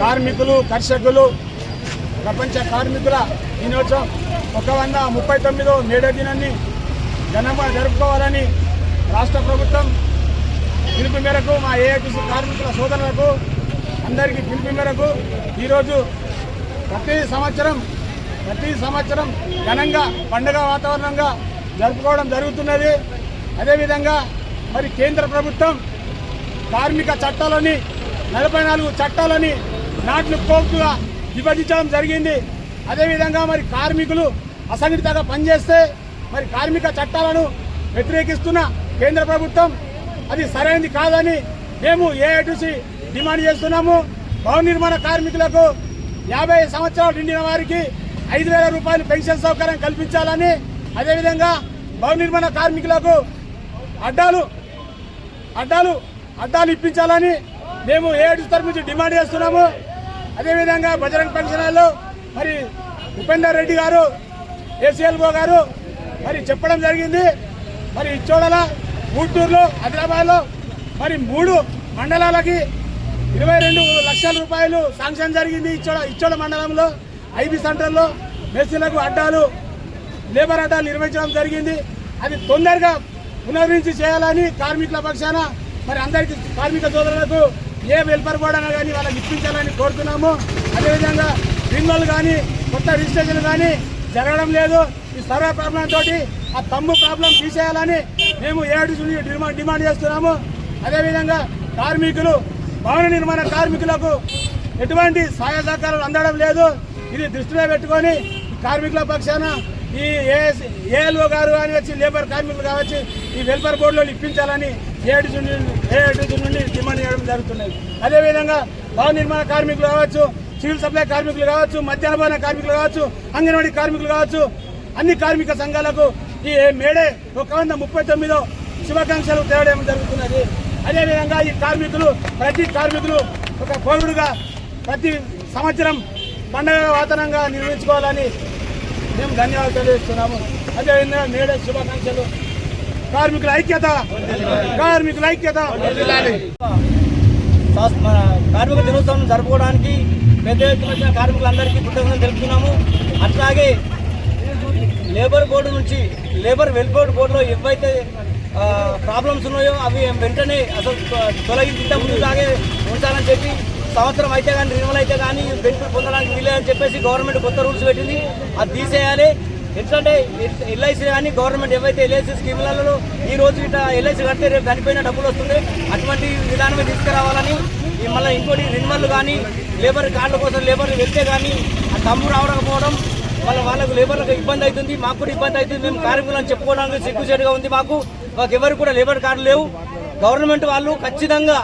కార్మికులు కర్షకులు ప్రపంచ కార్మికుల దినోత్సవం 139వ మేడే దినాన్ని ఘనంగా జరుపుకోవాలని రాష్ట్ర ప్రభుత్వం పిలుపు మేరకు మా ఏఐటీసీ కార్మికుల సోదరులకు అందరికీ పిలుపు మేరకు ఈరోజు ప్రతి సంవత్సరం ఘనంగా పండుగ వాతావరణంగా జరుపుకోవడం జరుగుతున్నది. అదేవిధంగా మరి కేంద్ర ప్రభుత్వం కార్మిక చట్టాలని 44 చట్టాలని నాట్లు కోర్టుగా విభజించడం జరిగింది. అదేవిధంగా మరి కార్మికులు అసంఘటితంగా పనిచేస్తే మరి కార్మిక చట్టాలను వ్యతిరేకిస్తున్న కేంద్ర ప్రభుత్వం అది సరైనది కాదని మేము ఏఐటీసీ డిమాండ్ చేస్తున్నాము. భవన నిర్మాణ కార్మికులకు 50 సంవత్సరాలు నిండిన వారికి 5,000 రూపాయలు పెన్షన్ సౌకర్యం కల్పించాలని, అదేవిధంగా భవన నిర్మాణ కార్మికులకు అడ్డాలు ఇప్పించాలని మేము ఏఐటీసీ తరఫు నుంచి డిమాండ్ చేస్తున్నాము. అదేవిధంగా బజరంగ్ పెన్షనర్లు మరి ఉపేందర్ రెడ్డి గారు ఏసీఎల్ఓ గారు మరి చెప్పడం జరిగింది. మరి ఇచ్చోడల, ఊటూరులో, ఆదిలాబాద్లో మరి 3 మండలాలకి 22 లక్షల రూపాయలు శాంక్షన్ జరిగింది. ఇచ్చోడ మండలంలో ఐబీ సెంటర్లో మేస్త్రీలకు లేబర్ అడ్డాలు నిర్వహించడం జరిగింది. అది తొందరగా పునరుద్ధరించి చేయాలని కార్మికుల పక్షాన మరి అందరికీ కార్మిక సోదరులకు ఏ వెల్ఫేర్ బోర్డు అయినా కానీ వాళ్ళకి ఇప్పించాలని కోరుతున్నాము. అదేవిధంగా రిన్యువల్ కానీ కొత్త రిజిస్ట్రేషన్ కానీ జరగడం లేదు. ఈ సర్వే ప్రాబ్లం తోటి ఆ తమ్ము ప్రాబ్లం తీసేయాలని మేము ఏఐటీసీ డిమాండ్ చేస్తున్నాము. అదేవిధంగా కార్మికులు భవన నిర్మాణ కార్మికులకు ఎటువంటి సహాయ సహకారాలు అందడం లేదు. ఇది దృష్టిలో పెట్టుకొని కార్మికుల పక్షాన ఈ ఏఎల్ఓ గారు కావచ్చు, లేబర్ కార్మికులు కావచ్చు, ఈ వెల్ఫేర్ బోర్డులో ఇప్పించాలని ఏఐటీసీ నుండి డిమాండ్ చేయడం జరుగుతున్నది. అదేవిధంగా భవన నిర్మాణ కార్మికులు కావచ్చు, సివిల్ సప్లై కార్మికులు కావచ్చు, మధ్యాహ్న భవన కార్మికులు కావచ్చు, అంగన్వాడీ కార్మికులు కావచ్చు, అన్ని కార్మిక సంఘాలకు ఈ మేడే 139వ శుభాకాంక్షలు తేవడం జరుగుతున్నది. అదేవిధంగా ఈ ప్రతి కార్మికులు ఒక పౌరుడుగా ప్రతి సంవత్సరం పండుగ వాతావరణంగా నిర్వహించుకోవాలని మేము ధన్యవాదాలు తెలియజేస్తున్నాము. అదేవిధంగా మేడే శుభాకాంక్షలు. కార్మికుల ఐక్యత. కార్మిక దినోత్సవం జరుపుకోవడానికి పెద్ద ఎత్తున వచ్చిన కార్మికులందరికీ కృతజ్ఞతలు తెలుపుతున్నాము. అట్లాగే లేబర్ వెల్ఫేర్ బోర్డులో ఏవైతే ప్రాబ్లమ్స్ ఉన్నాయో అవి వెంటనే అసలు తొలగించే ముందులాగే ఉంచాలని చెప్పి, సంవత్సరం అయితే కానీ రిన్యువల్ అయితే కానీ బెనిఫిట్ పొందడానికి వీలేదని చెప్పేసి గవర్నమెంట్ కొత్త రూల్స్ పెట్టింది. అది తీసేయాలి. ఎందుకంటే ఎల్ఐసి కానీ గవర్నమెంట్ ఏవైతే ఎల్ఐసి స్కీములలో ఈ రోజు ఇట్లా ఎల్ఐసి కడితే రేపు చనిపోయిన డబ్బులు వస్తుంది, అటువంటి విధానమే తీసుకురావాలని, మళ్ళీ ఇంకోటి రిన్యువల్ కానీ లేబర్ కార్డుల కోసం లేబర్ వెళ్తే కానీ ఆ తమ్ము రావకపోవడం వాళ్ళకు లేబర్లకు ఇబ్బంది అవుతుంది, మాకు కూడా ఇబ్బంది అవుతుంది. మేము కార్మికులను చెప్పుకోవడానికి సిగ్గుచేటుగా ఉంది. మాకు ఎవరికి కూడా లేబర్ కార్డు లేవు. గవర్నమెంట్ వాళ్ళు ఖచ్చితంగా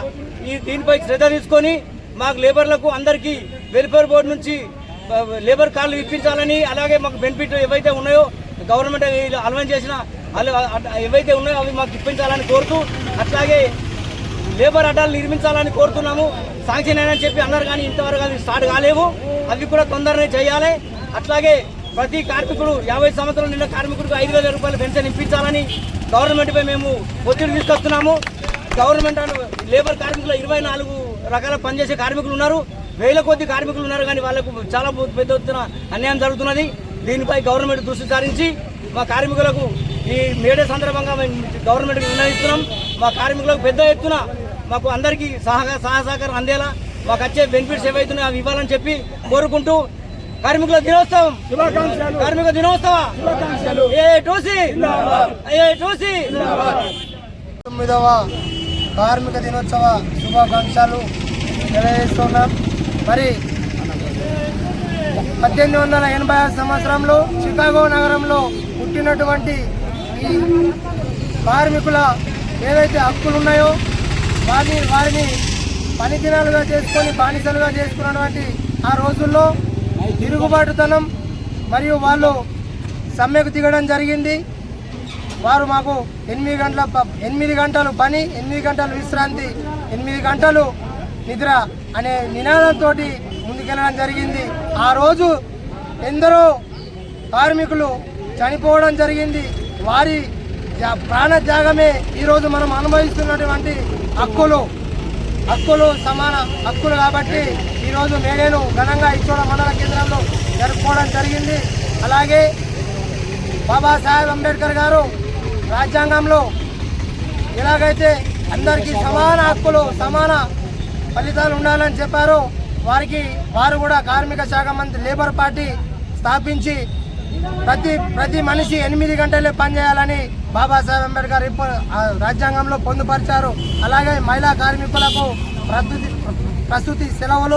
దీనిపై శ్రద్ధ తీసుకొని మాకు లేబర్లకు అందరికీ వెల్ఫేర్ బోర్డు నుంచి లేబర్ కార్డులు ఇప్పించాలని, అలాగే మాకు బెనిఫిట్ ఏవైతే ఉన్నాయో గవర్నమెంట్ అలవెన్స్ చేసిన ఏవైతే ఉన్నాయో అవి మాకు ఇప్పించాలని కోరుతూ, అట్లాగే లేబర్ అడ్డాలు నిర్మించాలని కోరుతున్నాము. శాంక్షన్ అయినని చెప్పి అన్నారు కానీ ఇంతవరకు అవి స్టార్ట్ కాలేవు. అవి కూడా తొందరనే చేయాలి. అట్లాగే ప్రతి కార్మికుడు 50 సంవత్సరాల నిండా కార్మికుడికి 5,000 రూపాయల పెన్షన్ ఇప్పించాలని గవర్నమెంట్పై మేము ఒత్తిడి తీసుకొస్తున్నాము. గవర్నమెంట్ లేబర్ కార్మికులు 24 రకాల పనిచేసే కార్మికులు ఉన్నారు, 1000 కొద్ది కార్మికులు ఉన్నారు. కానీ వాళ్ళకు చాలా పెద్ద ఎత్తున అన్యాయం జరుగుతున్నది. దీనిపై గవర్నమెంట్ దృష్టి సారించి మా కార్మికులకు ఈ మేడే సందర్భంగా మేము గవర్నమెంట్కి నిర్ణయిస్తున్నాం. మా కార్మికులకు పెద్ద ఎత్తున మాకు అందరికీ సహకారం అందేలా మాకు వచ్చే బెనిఫిట్స్ ఏవైతున్నాయో అవి ఇవ్వాలని చెప్పి కోరుకుంటూ, కార్మికుల దినోత్సవం శుభాకాంక్షలు. కార్మిక దినోత్సవ శుభాకాంక్షలు. A2C 9వ కార్మిక దినోత్సవ శుభాకాంక్షలు తెలియజేస్తున్నాం. మరి 1886 సంవత్సరంలో చికాగో నగరంలో పుట్టినటువంటి ఈ కార్మికుల ఏవైతే హక్కులు ఉన్నాయో వారిని పని దినాలుగా చేసుకొని బానిసలుగా చేసుకున్నటువంటి ఆ రోజుల్లో తిరుగుబాటుతనం మరియు వాళ్ళు సమ్మెకు దిగడం జరిగింది. వారు మాకు 8 గంటలు పని, 8 గంటలు విశ్రాంతి, 8 గంటలు నిద్ర అనే నినాదంతో ముందుకెళ్ళడం జరిగింది. ఆ రోజు ఎందరో కార్మికులు చనిపోవడం జరిగింది. వారి ప్రాణత్యాగమే ఈరోజు మనం అనుభవిస్తున్నటువంటి హక్కులు సమాన హక్కులు కాబట్టి ఈరోజు మేడేను ఘనంగా ఇచ్చోడ మండల కేంద్రంలో జరుపుకోవడం జరిగింది. అలాగే బాబాసాహెబ్ అంబేద్కర్ గారు రాజ్యాంగంలో ఎలాగైతే అందరికీ సమాన హక్కులు సమాన ఫలితాలు ఉండాలని చెప్పారో వారు కూడా కార్మిక శాఖ మంత్రి లేబర్ పార్టీ స్థాపించి ప్రతి మనిషి 8 గంటలే పనిచేయాలని బాబాసాహెబ్ అంబేద్కర్ రాజ్యాంగంలో పొందుపరిచారు. అలాగే మహిళా కార్మికులకు ప్రసూతి సెలవులు